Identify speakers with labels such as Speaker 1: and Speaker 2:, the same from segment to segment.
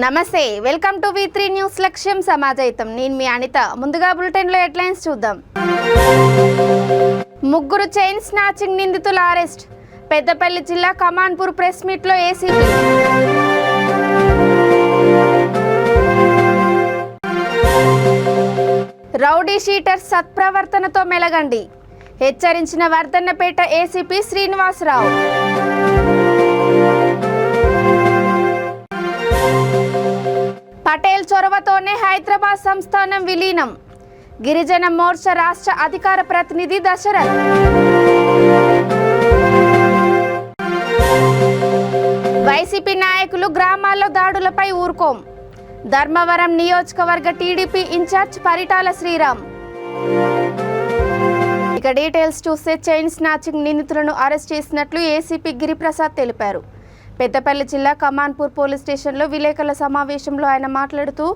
Speaker 1: నమస్తే, welcome to V3 news. లక్ష్యం సమాజైతం. నేను మీ అనిత. ముందుగా బులెటిన్లో హెడ్లైన్స్ చూద్దాం. ముగ్గురు చైన్ స్నాచింగ్ నిందితుల అరెస్ట్. పెద్దపల్లి జిల్లా కమాన్పూర్ ప్రెస్ మీట్లో ఏసీపీ. రౌడీ షీటర్స్ సత్ప్రవర్తనతో మెలగండి, హెచ్చరించిన వర్ధన్నపేట ఏసీపీ శ్రీనివాసరావు. పటేల్ చొరవతోనే హైదరాబాద్ సంస్థానం విలీనం. గిరిజన మోర్చా రాష్ట్ర అధికార ప్రతినిధి దశరథ్. వైసీపీ నాయకులు గ్రామాల్లో దాడులపై ఊరుకోం. ధర్మవరం నియోజకవర్గ టీడీపీ ఇన్ఛార్జ్ పరిటాల శ్రీరామ్. ఇక డీటెయిల్స్ చూస్తే చైన్ స్నాచింగ్ నిందితులను అరెస్ట్ చేసినట్లు ఏసీపీ గిరిప్రసాద్ తెలిపారు. పెద్దపల్లి జిల్లా కమాన్పూర్ పోలీస్ స్టేషన్లో విలేకరుల సమావేశంలో ఆయన మాట్లాడుతూ,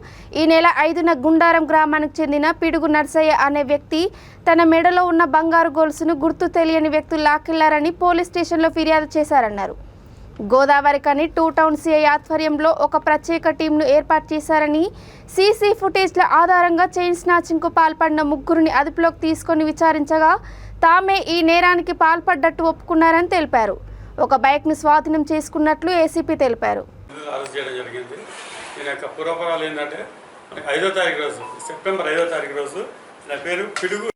Speaker 1: ఈ నెల 5న గుండారం గ్రామానికి చెందిన పిడుగు నర్సయ్య అనే వ్యక్తి తన మెడలో ఉన్న బంగారు గొలుసును గుర్తు తెలియని వ్యక్తులు లాక్కెళ్లారని పోలీస్ స్టేషన్లో ఫిర్యాదు చేశారన్నారు. గోదావరి కని 2 టౌన్ సిఐ ఆధ్వర్యంలో ఒక ప్రత్యేక టీంను ఏర్పాటు చేశారని, సీసీ ఫుటేజ్ల ఆధారంగా చైన్ స్నాచింగ్కు పాల్పడిన ముగ్గురిని అదుపులోకి తీసుకొని విచారించగా తామే ఈ నేరానికి పాల్పడ్డట్టు ఒప్పుకున్నారని తెలిపారు. ఒక బైక్ను స్వాధీనం చేసుకున్నట్లు ఏసీపీ తెలిపారు.
Speaker 2: అరెస్ట్ చేయడం జరిగింది. దీని యొక్క పూర్వపరాలు ఏంటంటే, 5వ తారీఖు రోజు, సెప్టెంబర్ 5వ తారీఖు రోజు నా పేరు పిడుగు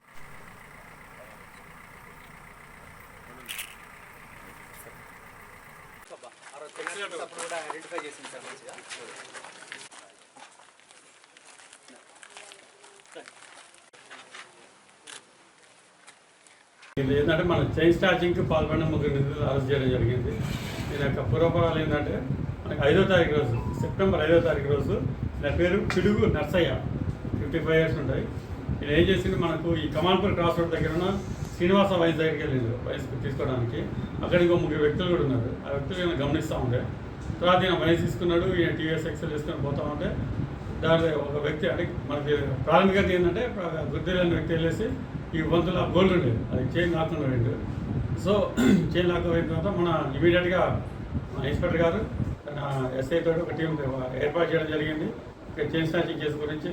Speaker 2: ఏంటంటే మన చైన్ స్నాచింగ్కి పాల్పడిన ముగ్గురు నిందితులు అరెస్ట్ చేయడం జరిగింది. దీని యొక్క పూర్వపరాలు ఏంటంటే, 5వ తారీఖు రోజు, సెప్టెంబర్ 5వ తారీఖు రోజు నా పేరు పిడుగు నర్సయ్య, 55 ఇయర్స్ ఉంటాయి. నేను ఏం చేసింది, మనకు ఈ కమాన్పూర్ క్రాస్ రోడ్ దగ్గర ఉన్న శ్రీనివాస వైన్స్ దగ్గరికి వెళ్ళింది వైన్స్ తీసుకోవడానికి. అక్కడ ఇంకో ముగ్గురు వ్యక్తులు కూడా ఉన్నారు. ఆ వ్యక్తులు నేను గమనిస్తూ ఉండే. తర్వాత ఈయన వైన్స్ తీసుకున్నాడు, ఈయన టీవీఎస్ ఎక్సెల్ తీసుకొని పోతూ ఉంటే దాంట్లో ఒక వ్యక్తి, అంటే మనకి ప్రాథమికంగా ఏంటంటే గుర్తిలేని వ్యక్తి వెళ్ళేసి ఈ వంతుల గోల్డ్ ఉండేది, అది చైన్ లాక్కుండా పోయిండు. సో చైన్ లాక్కపోయిన తర్వాత మన ఇమీడియట్గా ఇన్స్పెక్టర్ గారు ఎస్ఐ తోటి ఒక టీం ఏర్పాటు చేయడం జరిగింది. చైన్ స్నాచింగ్ కేసు గురించి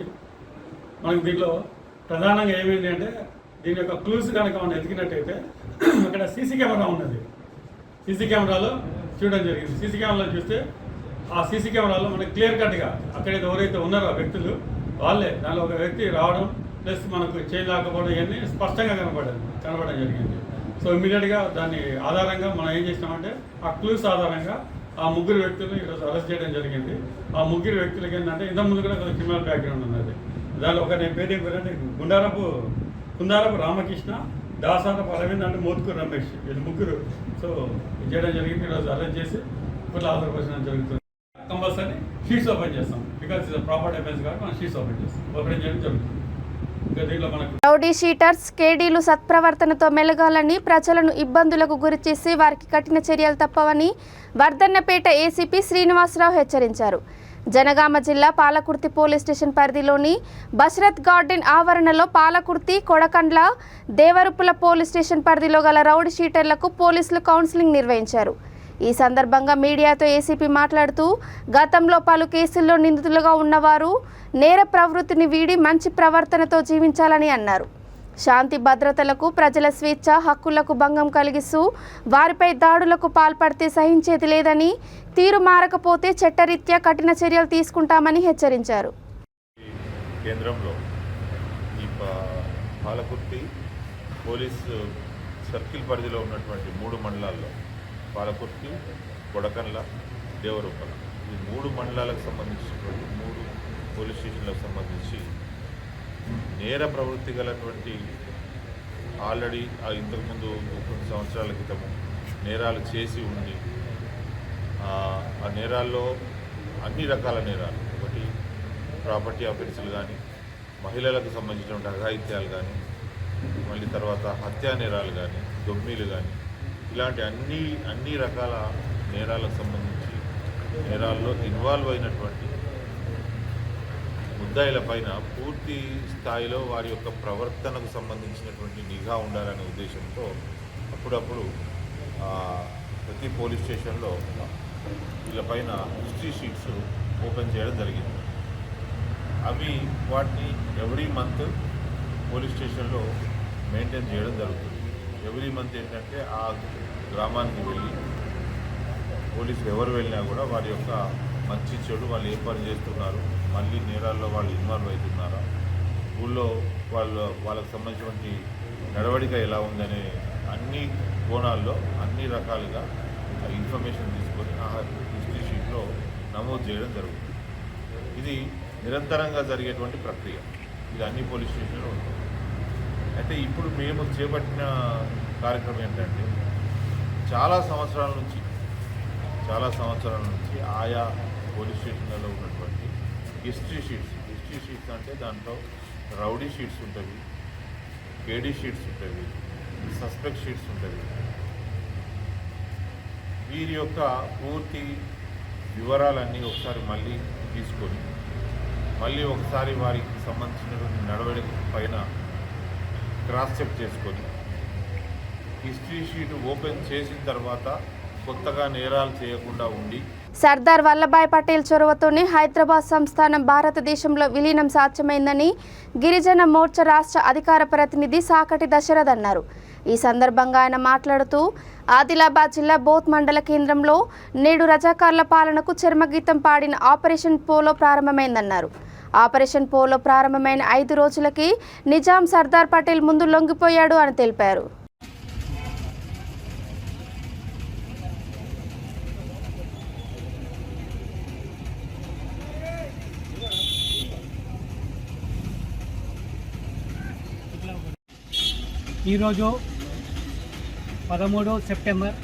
Speaker 2: మనకి దీంట్లో ప్రధానంగా ఏమైంది అంటే, దీని యొక్క క్లూస్ కనుక మనం ఎతికినట్టయితే అక్కడ సీసీ కెమెరా ఉన్నది. సీసీ కెమెరాలో చూడడం జరిగింది. సీసీ కెమెరాలో చూస్తే ఆ సీసీ కెమెరాలో మనకి క్లియర్ కట్గా అక్కడైతే ఎవరైతే ఉన్నారో ఆ వ్యక్తులు వాళ్ళే, దానిలో ఒక వ్యక్తి రావడం ప్లస్ మనకు చైన్ లాకపోవడం ఇవన్నీ స్పష్టంగా కనపడడం జరిగింది. సో ఇమీడియట్గా దాన్ని ఆధారంగా మనం ఏం చేసినామంటే, ఆ క్లూస్ ఆధారంగా ఆ ముగ్గురు వ్యక్తులను ఈరోజు అరెస్ట్ చేయడం జరిగింది. ఆ ముగ్గురు వ్యక్తులకి ఏంటంటే ఇంతకుముందు కూడా కొంచెం క్రిమినల్ బ్యాక్గ్రౌండ్ ఉన్నది. దానిలో ఒక నేను పేరు ఏం పేరంటే కుందారపు రామకృష్ణ, దాసారపు అరవింద్ అంటే మోత్కూరు రమేష్, వీళ్ళు ముగ్గురు. సో చేయడం జరిగింది. ఈరోజు అరెస్ట్ చేసి ఇప్పుడు ఆధారపరచడం జరుగుతుంది. కంపల్సరీ షీట్స్ ఓపెన్ చేస్తాం, బికాస్ ఇది ప్రాపర్ డిఫెన్స్ కాబట్టి మనం షీట్స్ ఓపెన్ చేస్తాం. ఓపెన్ చేయడం జరుగుతుంది.
Speaker 1: రౌడీ షీటర్స్ కేడీలు సత్ప్రవర్తనతో మెలగాలని, ప్రజలను ఇబ్బందులకు గురిచేసి వారికి కఠిన చర్యలు తప్పవని వర్ధన్నపేట ఏసీపీ శ్రీనివాసరావు హెచ్చరించారు. జనగామ జిల్లా పాలకుర్తి పోలీస్ స్టేషన్ పరిధిలోని బషరత్ గార్డెన్ ఆవరణలో పాలకుర్తి, కొడకండ్ల, దేవరుపుల పోలీస్ స్టేషన్ పరిధిలో గల రౌడీ షీటర్లకు పోలీసులు కౌన్సిలింగ్ నిర్వహించారు. ఈ సందర్భంగా మీడియాతో ఏసీపీ మాట్లాడుతూ, గతంలో పలు కేసుల్లో నిందితులుగా ఉన్నవారు నేర ప్రవృత్తిని వీడి మంచి ప్రవర్తనతో జీవించాలని అన్నారు. శాంతి భద్రతలకు, ప్రజల స్వేచ్ఛ హక్కులకు భంగం కలిగిస్తూ వారిపై దాడులకు పాల్పడితే సహించేది లేదని, తీరు మారకపోతే చట్టరీత్యా కఠిన చర్యలు తీసుకుంటామని హెచ్చరించారు.
Speaker 3: కేంద్రంలో ఈ పాలకుర్తి పోలీసు సర్కిల్ పరిధిలో ఉన్నటువంటి 3 మండలాల్లో పాలకుర్తి, కొడకండ్ల, దేవరూపల, ఈ 3 మండలాలకు సంబంధించినటువంటి 3 పోలీస్ స్టేషన్లకు సంబంధించి నేర ప్రవృత్తి గలటువంటి ఆల్రెడీ ఇంతకుముందు కొన్ని సంవత్సరాల క్రితము నేరాలు చేసి ఉండి, ఆ నేరాల్లో అన్ని రకాల నేరాలు, ఒకటి ప్రాపర్టీ అఫెన్సులు కానీ, మహిళలకు సంబంధించినటువంటి అఘాయిత్యాలు కానీ, మళ్ళీ తర్వాత హత్యా నేరాలు కానీ, దొమ్మిలు కానీ, ఇలాంటి అన్ని రకాల నేరాలకు సంబంధించి నేరాల్లో ఇన్వాల్వ్ అయినటువంటి ముద్దాయిల పైన పూర్తి స్థాయిలో వారి యొక్క ప్రవర్తనకు సంబంధించినటువంటి నిఘా ఉండాలనే ఉద్దేశంతో అప్పుడప్పుడు ప్రతి పోలీస్ స్టేషన్లో వీళ్ళపైన హిస్టరీ షీట్స్ ఓపెన్ చేయడం జరిగింది. అవి వాటిని ఎవ్రీ మంత్ పోలీస్ స్టేషన్లో మెయింటైన్ చేయడం జరుగుతుంది. ఎవ్రీ మంత్ ఏంటంటే ఆ గ్రామానికి వెళ్ళి పోలీసులు ఎవరు వెళ్ళినా కూడా వారి యొక్క మంచి చెడు, వాళ్ళు ఏ పని చేస్తున్నారు, మళ్ళీ నేరాల్లో వాళ్ళు ఇన్వాల్వ్ అవుతున్నారా, ఊళ్ళో వాళ్ళకు సంబంధించినటువంటి నడవడిక ఎలా ఉందనే అన్ని కోణాల్లో అన్ని రకాలుగా ఇన్ఫర్మేషన్ తీసుకొని ఆ హిస్టరీ షీట్లో నమోదు చేయడం జరుగుతుంది. ఇది నిరంతరంగా జరిగేటువంటి ప్రక్రియ. ఇది అన్ని పోలీస్ స్టేషన్లో ఉంటుంది. అయితే ఇప్పుడు మేము చేపట్టిన కార్యక్రమం ఏంటంటే చాలా సంవత్సరాల నుంచి ఆయా పోలీస్ స్టేషన్లలో ఉన్నటువంటి హిస్టరీ షీట్స్ అంటే దాంట్లో రౌడీ షీట్స్ ఉంటుంది, కేడీ షీట్స్ ఉంటుంది, సస్పెక్ట్ షీట్స్ ఉంటుంది. వీరి యొక్క పూర్తి వివరాలన్నీ ఒకసారి మళ్ళీ తీసుకొని మళ్ళీ ఒకసారి వారికి సంబంధించినటువంటి నడవడిక పైన క్రాస్ చెక్ చేసుకొని హిస్టరీ షీట్ ఓపెన్ చేసిన తర్వాత కొత్తగా నేరాలు చేయకుండా ఉండి
Speaker 1: సర్దార్ వల్లభాయ్ పటేల్ చొరవతోనే హైదరాబాద్ సంస్థానం భారతదేశంలో విలీనం సాధ్యమైందని గిరిజన మోర్చా రాష్ట్ర అధికార ప్రతినిధి సాకటి దశరథ్ అన్నారు. ఈ సందర్భంగా ఆయన మాట్లాడుతూ ఆదిలాబాద్ జిల్లా బోత్ మండల కేంద్రంలో నేడు రజాకార్ల పాలనకు చర్మగీతం పాడిన ఆపరేషన్ పోలో ప్రారంభమైందన్నారు. ఆపరేషన్ పోలో ప్రారంభమైన 5 రోజులకి నిజాం సర్దార్ పటేల్ ముందు లొంగిపోయాడు అని తెలిపారు.
Speaker 4: ఈరోజు 13 సెప్టెంబర్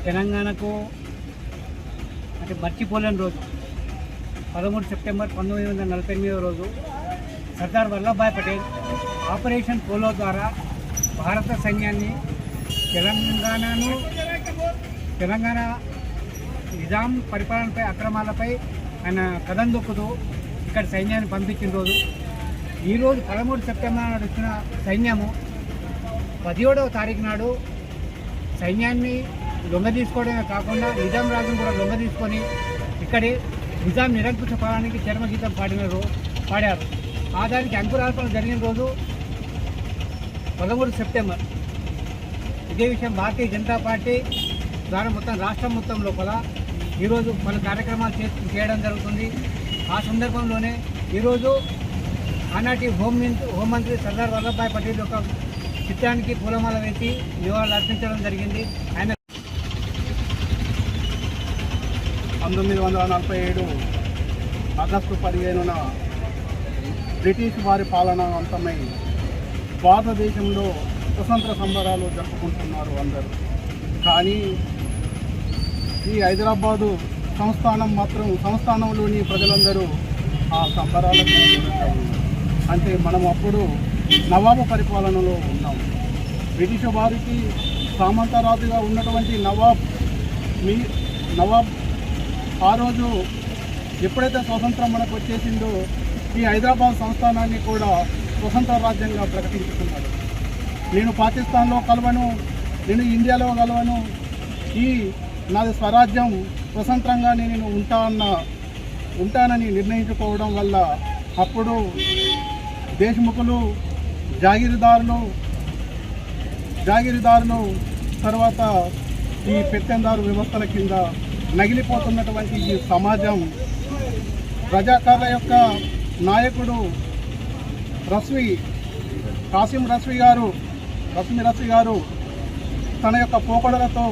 Speaker 4: తెలంగాణకు అంటే మర్చిపోలేని రోజు. 13 సెప్టెంబర్ 1948 రోజు సర్దార్ వల్లభాయ్ పటేల్ ఆపరేషన్ పోలో ద్వారా భారత సైన్యాన్ని తెలంగాణ నిజాం పరిపాలనపై అక్రమాలపై ఆయన కథం దొక్కుతూ ఇక్కడ సైన్యాన్ని పంపించిన రోజు. ఈరోజు 13 సెప్టెంబర్ నాడు వచ్చిన సైన్యము 17వ తారీఖు నాడు సైన్యాన్ని లొంగ తీసుకోవడమే కాకుండా నిజాం రాజును కూడా లొంగ తీసుకొని ఇక్కడి నిజాం నిరంకుశ పాలనకి చర్మగీతం పాడారు. ఆ దానికి అంకురార్పణ జరిగిన రోజు 13 సెప్టెంబర్. ఇదే విషయం భారతీయ జనతా పార్టీ ద్వారా మొత్తం రాష్ట్రం మొత్తం లోపల ఈరోజు పలు కార్యక్రమాలు చేయడం జరుగుతుంది. ఆ సందర్భంలోనే ఈరోజు ఆనాటి హోంమంత్రి సర్దార్ వల్లభాయ్ పటేల్ యొక్క చిత్రానికి పూలమాల వేసి నివాళులు అర్పించడం జరిగింది. ఆయన
Speaker 5: 1947 ఆగస్టు 15న బ్రిటిష్ వారి పాలన అంతమై భారతదేశంలో స్వతంత్ర సంబరాలు జరుపుకుంటున్నారు అందరూ. కానీ ఈ హైదరాబాదు సంస్థానంలోని ప్రజలందరూ ఆ సంబరాలకు దూరంగా ఉన్నారు. అంటే మనం అప్పుడు నవాబు పరిపాలనలో ఉన్నాం. బ్రిటిష్ వారికి సామంతరాజుగా ఉన్నటువంటి నవాబ్ ఆ రోజు ఎప్పుడైతే స్వతంత్రం మనకు వచ్చేసిందో ఈ హైదరాబాద్ సంస్థానాన్ని కూడా స్వతంత్ర రాజ్యంగా ప్రకటించుకున్నాడు. నేను పాకిస్తాన్లో కలవను, నేను ఇండియాలో కలవను, నాది స్వరాజ్యం, స్వతంత్రంగానే నేను ఉంటానని నిర్ణయించుకోవడం వల్ల అప్పుడు దేశముఖులు, జాగీరుదారులు తర్వాత ఈ పెత్తందారు వ్యవస్థల కింద నగిలిపోతున్నటువంటి ఈ సమాజం రజాకార్ల యొక్క నాయకుడు కాసిం రస్వీ గారు తన యొక్క పోకడలతో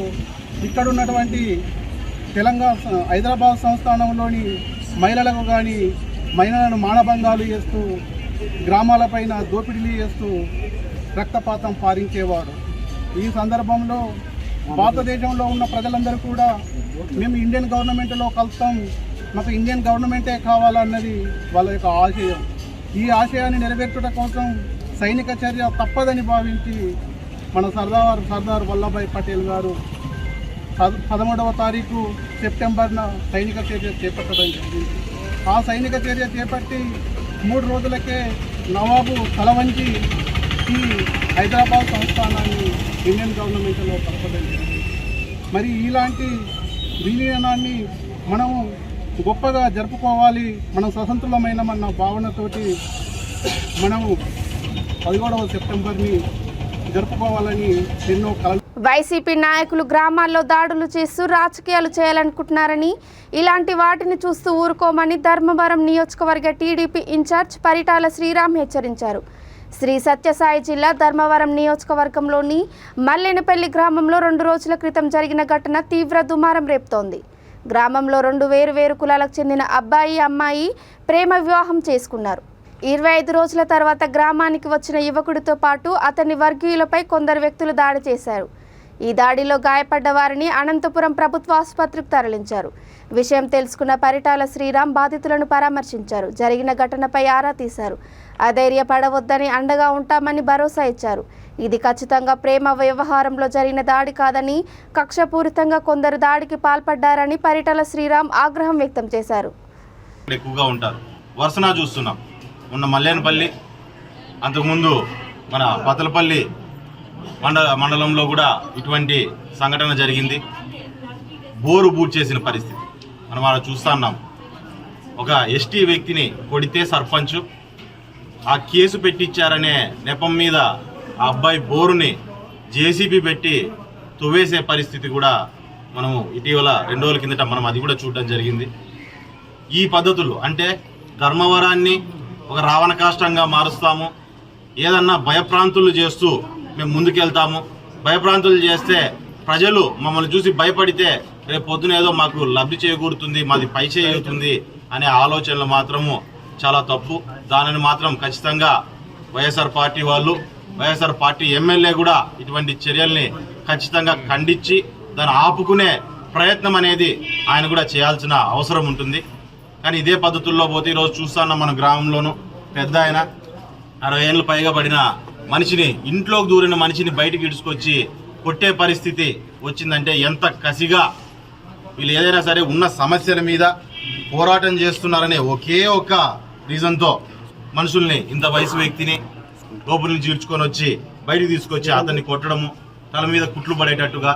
Speaker 5: ఇక్కడున్నటువంటి హైదరాబాద్ సంస్థానంలోని మహిళలకు కానీ మహిళలను మానభంగాలు చేస్తూ గ్రామాలపైన దోపిడీలు చేస్తూ రక్తపాతం పారించేవాడు. ఈ సందర్భంలో భారతదేశంలో ఉన్న ప్రజలందరూ కూడా మేము ఇండియన్ గవర్నమెంట్లో కలుస్తాం, మాకు ఇండియన్ గవర్నమెంటే కావాలన్నది వాళ్ళ యొక్క ఆశయం. ఈ ఆశయాన్ని నెరవేర్చడం కోసం సైనిక చర్య తప్పదని భావించి మన సర్దార్ వల్లభాయ్ పటేల్ గారు 13వ తారీఖు సెప్టెంబర్న సైనిక చర్య చేపట్టడం జరిగింది. ఆ సైనిక చర్య చేపట్టి 3 రోజులకే నవాబు తలవంచి ఈ హైదరాబాద్ సంస్థానాన్ని ఇండియన్ గవర్నమెంట్లో కలపడం జరిగింది. మరి ఇలాంటి విలీనాన్ని మనము గొప్పగా జరుపుకోవాలి, మనం స్వతంత్రులమైనమన్న భావనతోటి మనము 17వ సెప్టెంబర్ని జరుపుకోవాలని ఎన్నో కలలు.
Speaker 1: వైసీపీ నాయకులు గ్రామాల్లో దాడులు చేస్తూ రాజకీయాలు చేయాలనుకుంటున్నారని, ఇలాంటి వాటిని చూస్తూ ఊరుకోమని ధర్మవరం నియోజకవర్గ టీడీపీ ఇన్ఛార్జ్ పరిటాల శ్రీరామ్ హెచ్చరించారు. శ్రీ సత్యసాయి జిల్లా ధర్మవరం నియోజకవర్గంలోని మల్లెనపల్లి గ్రామంలో 2 రోజుల క్రితం జరిగిన ఘటన తీవ్ర దుమారం రేపుతోంది. గ్రామంలో 2 వేరు కులాలకు చెందిన అబ్బాయి అమ్మాయి ప్రేమ వివాహం చేసుకున్నారు. 25 రోజుల తర్వాత గ్రామానికి వచ్చిన యువకుడితో పాటు అతని వర్గీయులపై కొందరు వ్యక్తులు దాడి చేశారు. ఈ దాడిలో గాయపడ్డ వారిని అనంతపురం ప్రభుత్వ ఆసుపత్రికి తరలించారు. విషయం తెలుసుకున్న పరిటాల శ్రీరామ్ బాధితులను పరామర్శించారు. జరిగిన ఘటనపై ఆరా తీశారు. అధైర్యపడవద్దని, అండగా ఉంటామని భరోసా ఇచ్చారు. ఇది ఖచ్చితంగా ప్రేమ వ్యవహారంలో జరిగిన దాడి కాదని, కక్షపూరితంగా కొందరు దాడికి పాల్పడ్డారని పరిటాల శ్రీరామ్ ఆగ్రహం వ్యక్తం చేశారు.
Speaker 6: ఎక్కువగా ఉంటారు. వరుసనా చూస్తున్నాం. ఉన్న మల్లేనపల్లి, అంతకుముందు మన పతలపల్లి మండలంలో కూడా ఇటువంటి సంఘటన జరిగింది. బోరు బూట్ చేసిన పరిస్థితి మనం అలా చూస్తున్నాం. ఒక ఎస్టీ వ్యక్తిని కొడితే సర్పంచ్ ఆ కేసు పెట్టించారనే నెపం మీద ఆ అబ్బాయి బోరుని జేసీబీ పెట్టి తువ్వేసే పరిస్థితి కూడా మనము ఇటీవల 2 రోజుల కిందట మనం అది కూడా చూడడం జరిగింది. ఈ పద్ధతులు అంటే ధర్మవరాన్ని ఒక రావణ కాష్టంగా మారుస్తాము, ఏదన్నా భయప్రాంతులు చేస్తూ మేము ముందుకెళ్తాము, భయప్రాంతులు చేస్తే ప్రజలు మమ్మల్ని చూసి భయపడితే రేపు పొద్దున ఏదో మాకు లబ్ధి చేకూరుతుంది, మాది పై చేయుతుంది అనే ఆలోచనలు మాత్రము చాలా తప్పు. దానిని మాత్రం ఖచ్చితంగా వైఎస్ఆర్ పార్టీ వాళ్ళు, వైఎస్ఆర్ పార్టీ ఎమ్మెల్యే కూడా ఇటువంటి చర్యల్ని ఖచ్చితంగా ఖండించి దాన్ని ఆపుకునే ప్రయత్నం అనేది ఆయన కూడా చేయాల్సిన అవసరం ఉంటుంది. కానీ ఇదే పద్ధతుల్లో పోతే ఈరోజు చూస్తున్నాం మన గ్రామంలోనూ పెద్ద ఆయన 60 ఏళ్ళు పైగా పడిన మనిషిని, ఇంట్లోకి దూరిన మనిషిని బయటికి ఇడుచుకొచ్చి కొట్టే పరిస్థితి వచ్చిందంటే ఎంత కసిగా వీళ్ళు ఏదైనా సరే ఉన్న సమస్యల మీద పోరాటం చేస్తున్నారనే ఒకే ఒక రీజన్తో మనుషుల్ని, ఇంత వయసు వ్యక్తిని లోపల నుంచి ఈడ్చుకొని వచ్చి బయటికి తీసుకొచ్చి అతన్ని కొట్టడము, తల మీద కుట్లు పడేటట్టుగా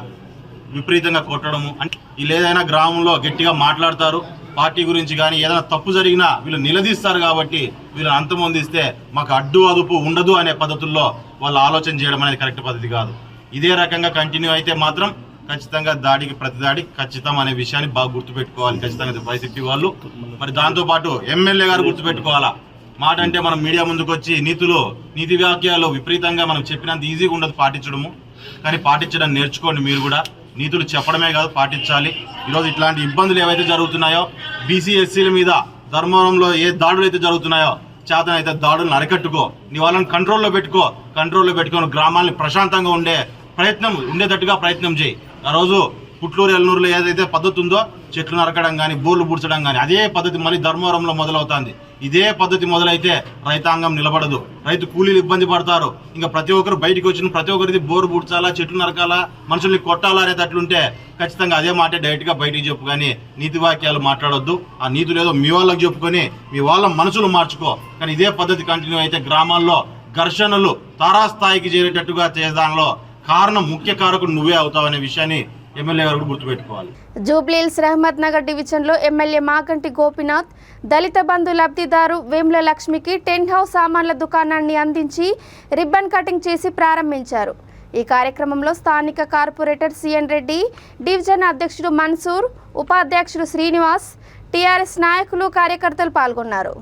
Speaker 6: విపరీతంగా కొట్టడము. అంటే వీళ్ళు ఏదైనా గ్రామంలో గట్టిగా మాట్లాడతారు, పార్టీ గురించి కానీ ఏదైనా తప్పు జరిగినా వీళ్ళు నిలదీస్తారు కాబట్టి వీళ్ళని అంతమొందిస్తే మాకు అడ్డు అదుపు ఉండదు అనే పద్ధతుల్లో వాళ్ళు ఆలోచన చేయడం అనేది కరెక్ట్ పద్ధతి కాదు. ఇదే రకంగా కంటిన్యూ అయితే మాత్రం ఖచ్చితంగా దాడికి ప్రతిదాడి ఖచ్చితం అనే విషయాన్ని బాగా గుర్తుపెట్టుకోవాలి ఖచ్చితంగా వైసీపీ వాళ్ళు. మరి దాంతోపాటు ఎమ్మెల్యే గారు గుర్తుపెట్టుకోవాలా. మాట అంటే మనం మీడియా ముందుకు వచ్చి నీతి వాక్యాలు విపరీతంగా మనం చెప్పినంత ఈజీగా ఉండదు పాటించడము, కానీ పాటించడం నేర్చుకోండి. మీరు కూడా నీతులు చెప్పడమే కాదు, పాటించాలి. ఈరోజు ఇట్లాంటి ఇబ్బందులు ఏవైతే జరుగుతున్నాయో, బీసీ ఎస్సీల మీద ధర్మవరంలో ఏ దాడులు అయితే జరుగుతున్నాయో చేతనైతే దాడులను అరికట్టుకో, నీ వాళ్ళని కంట్రోల్లో పెట్టుకొని గ్రామాలని ప్రశాంతంగా ఉండేటట్టుగా ప్రయత్నం చేయి. ఆ రోజు పుట్లూరు ఎల్లనూరులో ఏదైతే పద్ధతి ఉందో చెట్లు నరకడం కానీ బోర్లు పూడ్చడం కానీ అదే పద్ధతి మళ్ళీ ధర్మవరంలో మొదలవుతుంది. ఇదే పద్ధతి మొదలైతే రైతాంగం నిలబడదు, రైతు కూలీలు ఇబ్బంది పడతారు. ఇంకా ప్రతి ఒక్కరు బయటికి వచ్చిన ప్రతి ఒక్కరిది బోరు పూడ్చాలా, చెట్లు నరకాలా, మనుషుల్ని కొట్టాలా అనేటట్లుంటే ఖచ్చితంగా అదే మాట డైరెక్ట్గా బయటికి చెప్పు, కానీ నీతి వాక్యాలు మాట్లాడొద్దు. ఆ నీతులు ఏదో మీ వాళ్ళకి చెప్పుకొని మీ వాళ్ళ మనసులు మార్చుకో. కానీ ఇదే పద్ధతి కంటిన్యూ అయితే గ్రామాల్లో ఘర్షణలు తారాస్థాయికి చేరేటట్టుగా చేసేదానిలో ముఖ్య కారకుడు నువ్వే అవుతావు అనే విషయాన్ని ఎమ్మెల్యే గారు గుర్తుపెట్టుకోవాలి.
Speaker 1: జూబ్లీహిల్స్ రహమత్ నగర్ డివిజన్లో ఎమ్మెల్యే మాగంటి గోపీనాథ్ దళిత బంధు లబ్ధిదారు వేముల లక్ష్మికి టెంట్ హౌస్ సామాన్ల దుకాణాన్ని అందించి రిబ్బన్ కటింగ్ చేసి ప్రారంభించారు. ఈ కార్యక్రమంలో స్థానిక కార్పొరేటర్ సిఎన్ రెడ్డి, డివిజన్ అధ్యక్షుడు మన్సూర్, ఉపాధ్యక్షుడు శ్రీనివాస్, టీఆర్ఎస్ నాయకులు, కార్యకర్తలు పాల్గొన్నారు.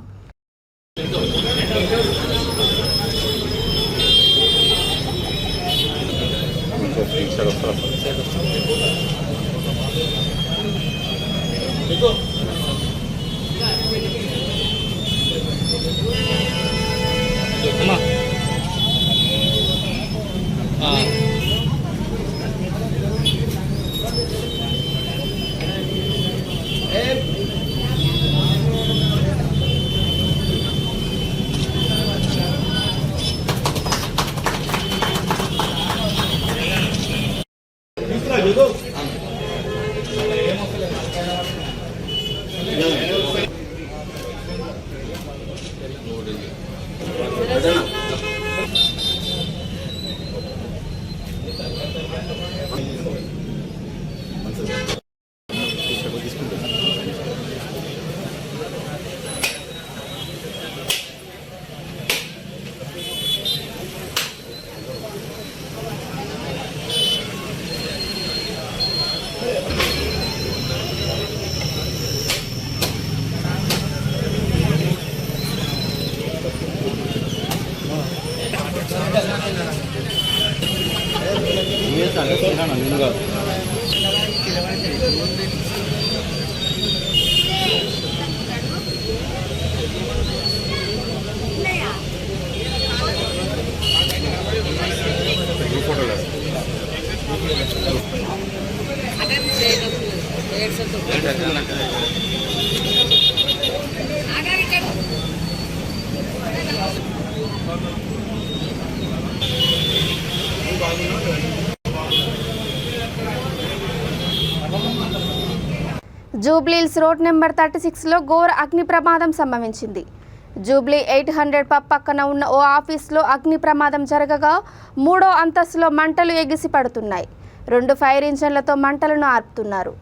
Speaker 1: జూబ్లీహిల్స్ రోడ్ నెంబర్ 36లో ఘోర అగ్ని ప్రమాదం సంభవించింది. జూబ్లీ 800 పబ్ పక్కన ఉన్న ఓ ఆఫీస్లో అగ్ని ప్రమాదం జరగగా 3వ అంతస్తులో మంటలు ఎగిసి పడుతున్నాయి. 2 ఫైర్ ఇంజన్లతో మంటలను ఆర్పుతున్నారు.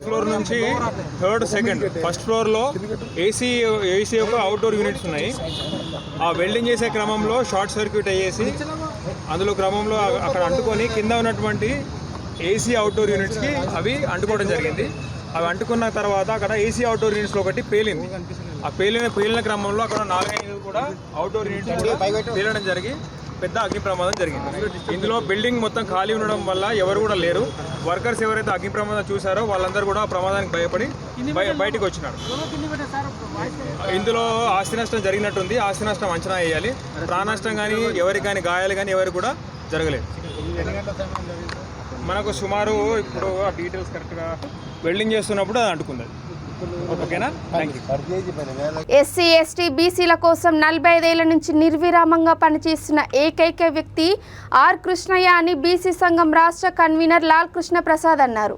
Speaker 7: ఫ్లోర్ నుంచి 3rd, 2nd, ఫస్ట్ ఫ్లోర్లో ఏసీ యొక్క అవుట్డోర్ యూనిట్స్ ఉన్నాయి. ఆ వెల్డింగ్ చేసే క్రమంలో షార్ట్ సర్క్యూట్ అయ్యేసి అందులో క్రమంలో అక్కడ అంటుకొని కింద ఉన్నటువంటి ఏసీ అవుట్డోర్ యూనిట్స్కి అవి అంటుకోవడం జరిగింది. అవి అంటుకున్న తర్వాత అక్కడ ఏసీ అవుట్డోర్ యూనిట్స్లో ఒకటి పేలింది. ఆ పేలిన క్రమంలో అక్కడ 4-5 కూడా అవుట్డోర్ యూనిట్స్ కూడా పేలడం జరిగి పెద్ద అగ్ని ప్రమాదం జరిగింది. ఇందులో బిల్డింగ్ మొత్తం ఖాళీ ఉండడం వల్ల ఎవరు కూడా లేరు. వర్కర్స్ ఎవరైతే అగ్ని ప్రమాదం చూసారో వాళ్ళందరూ కూడా ప్రమాదానికి భయపడి బయటకు వచ్చినారు. ఇందులో ఆస్తి నష్టం జరిగినట్టుంది. ఆస్తి నష్టం అంచనా వేయాలి. ప్రాణ నష్టం కానీ ఎవరికి కానీ గాయాలు కానీ ఎవరికి కూడా జరగలేదు. మనకు సుమారు ఇప్పుడు ఆ డీటెయిల్స్ కరెక్ట్గా వెల్డింగ్ చేస్తున్నప్పుడు అది అంటుకుంది. ఓకేనా?
Speaker 1: ఎస్సీ, ఎస్టీ, బీసీల కోసం 45 ఏళ్ల నుంచి నిర్విరామంగా పనిచేస్తున్న ఏకైక వ్యక్తి ఆర్ కృష్ణయ్య అని బీసీ సంఘం రాష్ట్ర కన్వీనర్ లాల్ కృష్ణ ప్రసాద్ అన్నారు.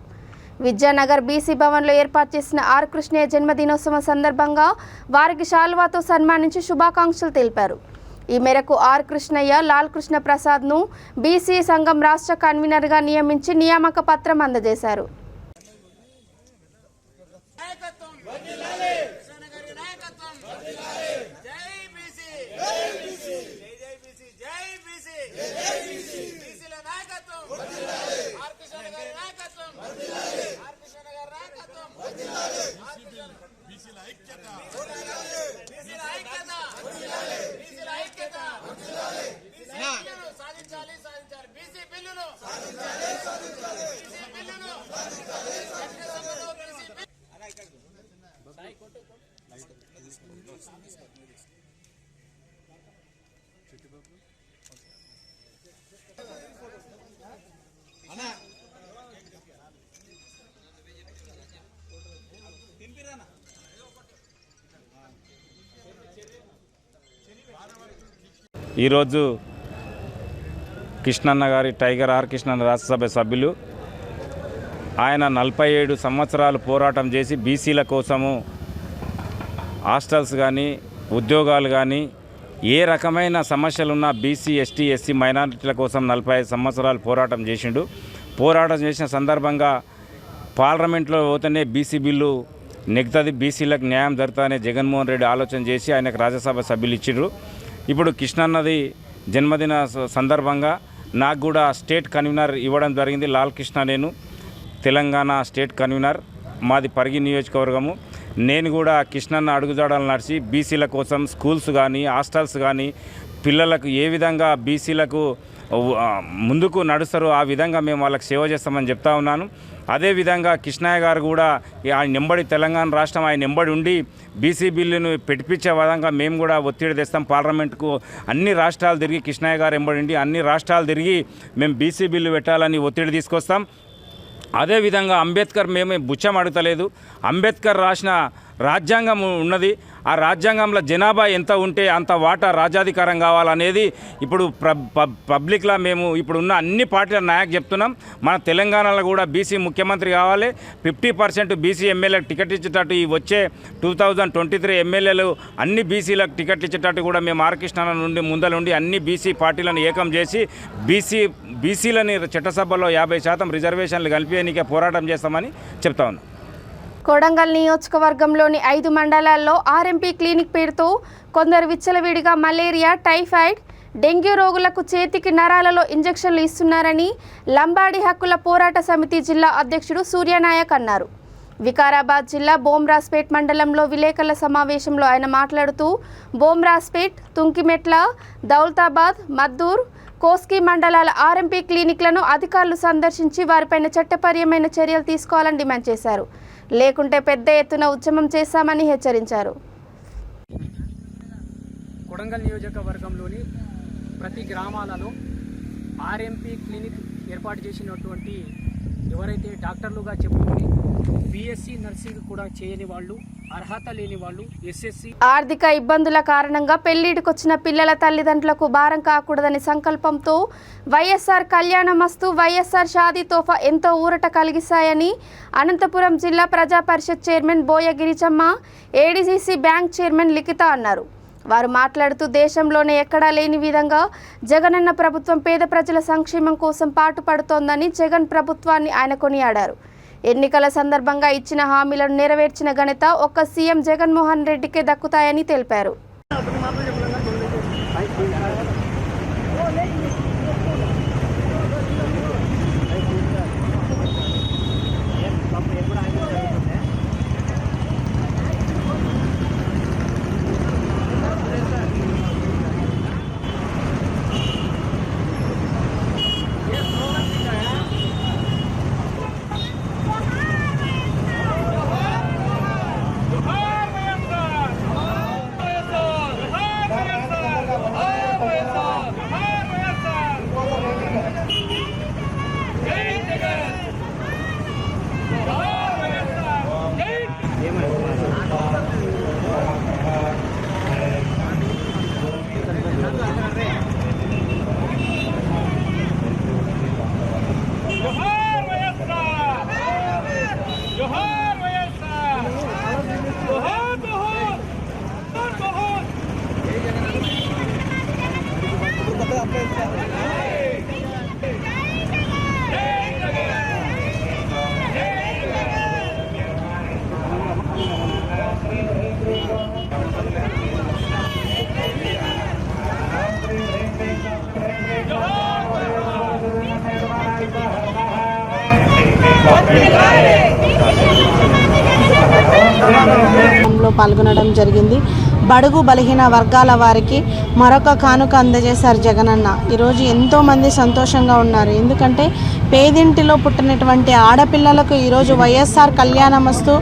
Speaker 1: విద్యానగర్ బీసీ భవన్లో ఏర్పాటు చేసిన ఆర్ కృష్ణయ్య జన్మదినోత్సవం సందర్భంగా వారికి శాలువాతో సన్మానించి శుభాకాంక్షలు తెలిపారు. ఈ మేరకు ఆర్ కృష్ణయ్య లాల్ కృష్ణ ప్రసాద్ను బీసీ సంఘం రాష్ట్ర కన్వీనర్గా నియమించి నియామక పత్రం అందజేశారు.
Speaker 8: ఈరోజు కృష్ణన్న గారి టైగర్ ఆర్ కృష్ణన్న రాజ్యసభ సభ్యులు ఆయన 47 సంవత్సరాలు పోరాటం చేసి బీసీల కోసము హాస్టల్స్ కానీ ఉద్యోగాలు కానీ ఏ రకమైన సమస్యలున్నా బీసీ, ఎస్టీ, ఎస్సీ మైనారిటీల కోసం 45 సంవత్సరాలు పోరాటం చేసిండు. పోరాటం చేసిన సందర్భంగా పార్లమెంట్లో పోతేనే బీసీ బిల్లు నెగ్గుతుంది, బీసీలకు న్యాయం జరుగుతుందనే జగన్మోహన్ రెడ్డి ఆలోచన చేసి ఆయనకు రాజ్యసభ సభ్యులు ఇచ్చిండ్రు. ఇప్పుడు కృష్ణన్నది జన్మదిన సందర్భంగా నాకు కూడా స్టేట్ కన్వీనర్ ఇవ్వడం జరిగింది. లాల్ కృష్ణ, నేను తెలంగాణ స్టేట్ కన్వీనర్, మాది పరిగి నియోజకవర్గము. నేను కూడా కృష్ణన్న అడుగుజాడలు నడిచి బీసీల కోసం స్కూల్స్ కానీ హాస్టల్స్ కానీ పిల్లలకు ఏ విధంగా బీసీలకు ముందుకు నడుస్తారో ఆ విధంగా మేము వాళ్ళకి సేవ చేస్తామని చెప్తా ఉన్నాను. అదేవిధంగా కృష్ణయ్య గారు కూడా ఆయన నెంబడి తెలంగాణ రాష్ట్రం ఆయన నెంబడి ఉండి బీసీ బిల్లును పెట్టించే విధంగా మేము కూడా ఒత్తిడి తెస్తాం. పార్లమెంటుకు అన్ని రాష్ట్రాలు తిరిగి కృష్ణయ్య గారు ఎంబడి ఉండి అన్ని రాష్ట్రాలు తిరిగి మేము బీసీ బిల్లు పెట్టాలని ఒత్తిడి తీసుకొస్తాం. అదేవిధంగా అంబేద్కర్ మేమే బుచ్చం అడగలేదు. అంబేద్కర్ రాసిన రాజ్యాంగం ఉన్నది. ఆ రాజ్యాంగంలో జనాభా ఎంత ఉంటే అంత వాటా రాజ్యాధికారం కావాలనేది ఇప్పుడు పబ్లిక్లో మేము ఇప్పుడు ఉన్న అన్ని పార్టీల నాయకు చెప్తున్నాం. మన తెలంగాణలో కూడా బీసీ ముఖ్యమంత్రి కావాలి. 50% బీసీ ఎమ్మెల్యేలకు టికెట్ ఇచ్చేటట్టు ఈ వచ్చే 2023 ఎమ్మెల్యేలు అన్ని బీసీలకు టికెట్ ఇచ్చేటట్టు కూడా మేము ఆర్కృష్ణ నుండి ముందలుండి అన్ని బీసీ పార్టీలను ఏకం చేసి బీసీలని చట్టసభలో 50% రిజర్వేషన్లు కలిపేయనికే పోరాటం చేస్తామని చెప్తా ఉన్నాం.
Speaker 1: కొడంగల్ నియోజకవర్గంలోని 5 మండలాల్లో ఆర్ఎంపీ క్లినిక్ పేరుతో కొందరు విచ్చలవిడిగా మలేరియా, టైఫాయిడ్, డెంగ్యూ రోగులకు చేతికి నరాలలో ఇంజెక్షన్లు ఇస్తున్నారని లంబాడి హక్కుల పోరాట సమితి జిల్లా అధ్యక్షుడు సూర్యనాయక్ అన్నారు. వికారాబాద్ జిల్లా బోమ్రాస్పేట్ మండలంలో విలేకరుల సమావేశంలో ఆయన మాట్లాడుతూ బోమ్రాస్పేట్, తుంకిమెట్ల, దౌలతాబాద్, మద్దూర్, కోస్కి మండలాల ఆర్ఎంపీ క్లినిక్లను అధికారులు సందర్శించి వారిపైన చట్టపరమైన చర్యలు తీసుకోవాలని డిమాండ్ చేశారు. లేకుంటే పెద్ద ఎత్తున ఉద్యమం చేశామని హెచ్చరించారు.
Speaker 4: కొడంగల్ నియోజకవర్గంలోని ప్రతి గ్రామాలలో ఆర్ఎంపీ క్లినిక్ ఏర్పాటు చేసినటువంటి ఎవరైతే డాక్టర్లుగా చెప్పుకొని బీఎస్సీ నర్సింగ్ కూడా చేయని వాళ్ళు, అర్హత లేని వాళ్ళు, ఎస్ఎస్సి
Speaker 1: ఆర్థిక ఇబ్బందుల కారణంగా పెళ్లిడికొచ్చిన పిల్లల తల్లిదండ్రులకు భారం కాకూడదని సంకల్పంతో వైఎస్ఆర్ కళ్యాణమస్తు, వైఎస్ఆర్ షాదీ తోఫా ఎంతో ఊరట కలిగిస్తాయని అనంతపురం జిల్లా ప్రజా పరిషత్ చైర్మన్ బోయ గిరిజమ్మ, ఏడీసీసీ బ్యాంక్ చైర్మన్ లిఖిత అన్నారు. వారు మాట్లాడుతూ దేశంలోనే ఎక్కడా లేని విధంగా జగనన్న ప్రభుత్వం పేద ప్రజల సంక్షేమం కోసం పాటుపడుతోందని జగన్ ప్రభుత్వాన్ని ఆయన కొనియాడారు. ఎన్నికల సందర్భంగా ఇచ్చిన హామీలను నెరవేర్చిన ఘనత ఒక్క సీఎం జగన్మోహన్ రెడ్డికే దక్కుతాయని తెలిపారు.
Speaker 9: పాల్గొనడం జరిగింది. బడుగు బలహీన వర్గాల వారికి మరొక కానుక అందజేశారు జగనన్న. ఈరోజు ఎంతోమంది సంతోషంగా ఉన్నారు. ఎందుకంటే పేదింటిలో పుట్టినటువంటి ఆడపిల్లలకు ఈరోజు వైఎస్ఆర్ కళ్యాణమస్తు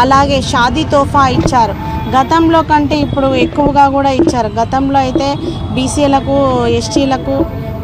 Speaker 9: అలాగే షాదీ తోఫా ఇచ్చారు. గతంలో కంటే ఇప్పుడు ఎక్కువగా కూడా ఇచ్చారు. గతంలో అయితే బీసీలకు, ఎస్టీలకు,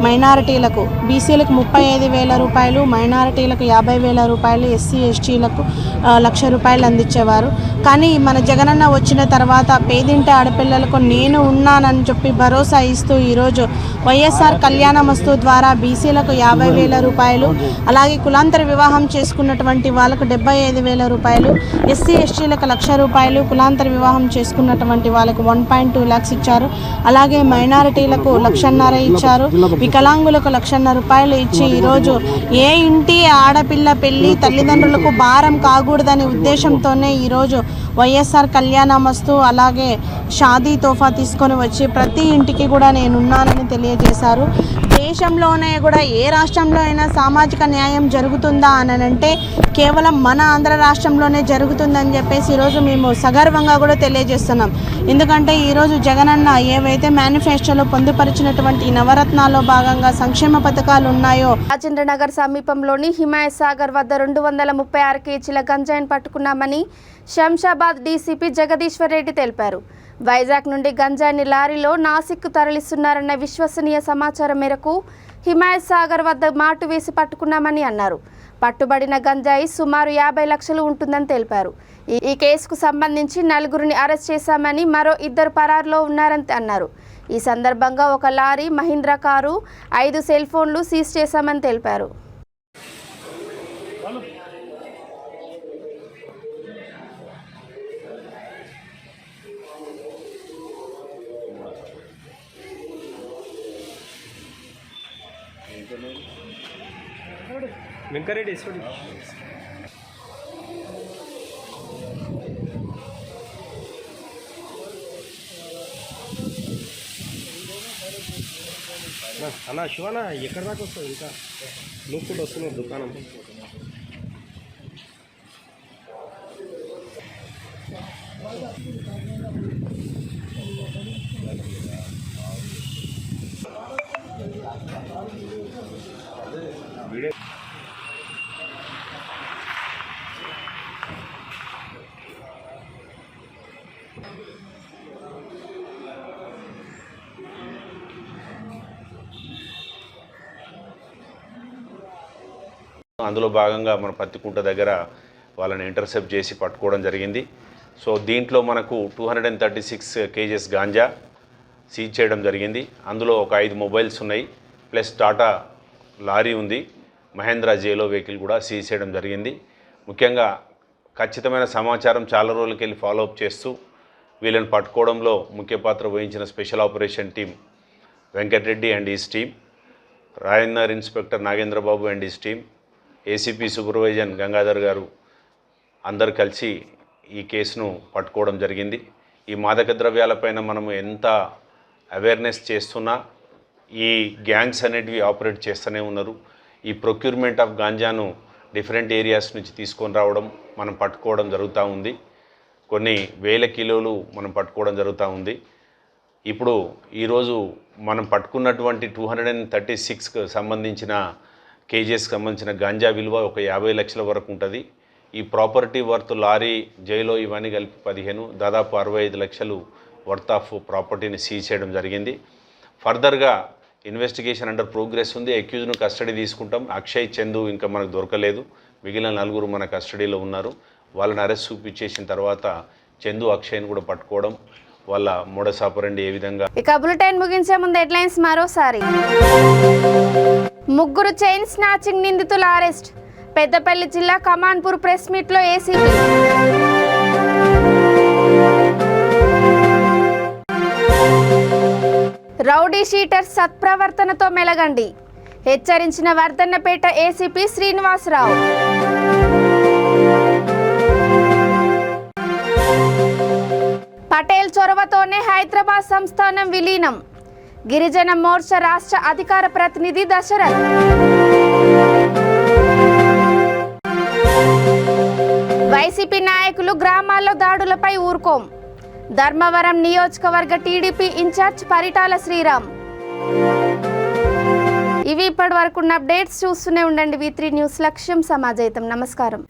Speaker 9: మైనారిటీలకు, బీసీలకు 35,000 రూపాయలు, మైనారిటీలకు 50,000 రూపాయలు, ఎస్సీ ఎస్టీలకు 1,00,000 రూపాయలు అందించేవారు. కానీ మన జగనన్న వచ్చిన తర్వాత పేదింటి ఆడపిల్లలకు నేను ఉన్నానని చెప్పి భరోసా ఇస్తూ ఈరోజు వైఎస్ఆర్ కళ్యాణమస్తు ద్వారా బీసీలకు 50,000 రూపాయలు, అలాగే కులాంతర వివాహం చేసుకున్నటువంటి వాళ్ళకు 75,000 రూపాయలు, ఎస్సీ ఎస్టీలకు 1,00,000 రూపాయలు, కులాంతర వివాహం చేసుకున్నటువంటి వాళ్ళకు 1.2 lakhs ఇచ్చారు. అలాగే మైనారిటీలకు 1,50,000 ఇచ్చారు. వికలాంగులకు 1,00,000 రూపాయలు ఇచ్చి ఈరోజు ఏ ఇంటి ఆడపిల్ల పెళ్ళి తల్లిదండ్రులకు భారం కాకూడదనే ఉద్దేశంతోనే ఈరోజు వైఎస్ఆర్ కళ్యాణమస్తు అలాగే షాదీ తోఫా తీసుకొని వచ్చి ప్రతి ఇంటికి కూడా నేనున్నానని తెలియజేశారు. దేశంలోనే కూడా ఏ రాష్ట్రంలో అయినా సామాజిక న్యాయం జరుగుతుందా అని అంటే కేవలం మన ఆంధ్ర రాష్ట్రంలోనే జరుగుతుందని చెప్పేసి ఈరోజు మేము సగర్వంగా కూడా తెలియజేస్తున్నాం. ఎందుకంటే ఈరోజు జగనన్న ఏవైతే మేనిఫెస్టోలో పొందుపరిచినటువంటి నవరత్నాల్లో భాగంగా సంక్షేమ పథకాలు ఉన్నాయో,
Speaker 1: రాజేంద్రనగర్ సమీపంలోని హిమాయత్ సాగర్ వద్ద 236 కేజీల గంజాయిని పట్టుకున్నామని శంషాబాద్ డీసీపీ జగదీశ్వర్ రెడ్డి తెలిపారు. వైజాగ్ నుండి గంజాయిని లారీలో నాసిక్కు తరలిస్తున్నారన్న విశ్వసనీయ సమాచారం మేరకు హిమాయత్ సాగర్ వద్ద మాటు వేసి పట్టుకున్నామని అన్నారు. పట్టుబడిన గంజాయి సుమారు 50 లక్షలు ఉంటుందని తెలిపారు. ఈ కేసుకు సంబంధించి 4గురిని అరెస్ట్ చేశామని, మరో 2 పరారులో ఉన్నారని అన్నారు. ఈ సందర్భంగా ఒక లారీ, మహీంద్రా కారు, 5 సెల్ ఫోన్లు సీజ్ చేశామని తెలిపారు.
Speaker 7: వెంకరెడ్డి అన్న శివనా ఎక్కడ దాకా వస్తుంది ఇంకా నువ్వు కూడా వస్తున్నావు దుకాణం
Speaker 10: అందులో భాగంగా మన పత్తికుంట దగ్గర వాళ్ళని ఇంటర్సెప్ట్ చేసి పట్టుకోవడం జరిగింది. సో దీంట్లో మనకు 236 కేజెస్ గాంజా సీజ్ చేయడం జరిగింది. అందులో ఒక 5 మొబైల్స్ ఉన్నాయి, ప్లస్ టాటా లారీ ఉంది, మహేంద్రా జేలో వెహికల్ కూడా సీజ్ చేయడం జరిగింది. ముఖ్యంగా ఖచ్చితమైన సమాచారం చాలా రోజులకి వెళ్ళి ఫాలోఅప్ చేస్తూ వీళ్ళని పట్టుకోవడంలో ముఖ్య పాత్ర వహించిన special operation team Venkatareddy and his team, రాయన్నర్ inspector Nagendrababu and his team, ACP supervisor Gangadhar గారు అందరు కలిసి ఈ కేసును పట్టుకోవడం జరిగింది. ఈ మాదక ద్రవ్యాలపైన మనము ఎంత అవేర్నెస్ చేస్తున్నా ఈ గ్యాంగ్స్ అనేటివి ఆపరేట్ చేస్తూనే ఉన్నారు. ఈ ప్రొక్యూర్మెంట్ ఆఫ్ గాంజాను డిఫరెంట్ ఏరియాస్ నుంచి తీసుకొని రావడం మనం పట్టుకోవడం జరుగుతూ ఉంది. కొన్ని వేల కిలోలు మనం పట్టుకోవడం జరుగుతూ ఉంది. ఇప్పుడు ఈరోజు మనం పట్టుకున్నటువంటి 236కు సంబంధించిన కేజీఎస్కి సంబంధించిన గాంజా విలువ ఒక 50 లక్షల వరకు ఉంటుంది. ఈ ప్రాపర్టీ వర్త్ లారీ, జైలో ఇవన్నీ కలిపి 15, దాదాపు 65 లక్షలు వర్త్ ఆఫ్ ప్రాపర్టీని సీజ్ చేయడం జరిగింది. ఫర్దర్గా ఇన్వెస్టిగేషన్ అండర్ ప్రోగ్రెస్ ఉంది. అక్యూజ్ను కస్టడీ తీసుకుంటాం. అక్షయ్, చందు ఇంకా మనకు దొరకలేదు. మిగిలిన 4 మన కస్టడీలో ఉన్నారు. వాళ్ళని అరెస్ట్ చూపించేసిన తర్వాత చందు, అక్షయ్ని కూడా పట్టుకోవడం, వాళ్ళ మోడస్ ఆపరెండి ఏ విధంగా.
Speaker 1: ఇక బులెటిన్ ముగించే ముందు హెడ్లైన్స్ మరోసారి. 3 చైన్ స్నాచింగ్ నిందితుల అరెస్ట్. పెద్దపల్లి జిల్లా కమాన్పూర్ ప్రెస్ మీట్లో ఏసీపీ. రౌడీ షీటర్స్ సత్ప్రవర్తనతో మెలగండి, హెచ్చరించిన వర్ధన్నపేట ఏసీపీ శ్రీనివాసరావు. పటేల్ చొరవతోనే హైదరాబాద్ సంస్థానం విలీనం. గిరిజన మోర్చా రాష్ట్ర అధికార ప్రతినిధి దశరథ్. వైసీపీ నాయకులు గ్రామాల్లో దాడులపై ఊరుకోం. ధర్మవరం నియోజకవర్గ టీడీపీ ఇన్ఛార్జ్ పరిటాల శ్రీరామ్. ఇవి ఇప్పటి వరకు ఉన్న అప్డేట్స్. చూస్తూనే ఉండండి V3 న్యూస్. లక్ష్యం సమాజహితం. నమస్కారం.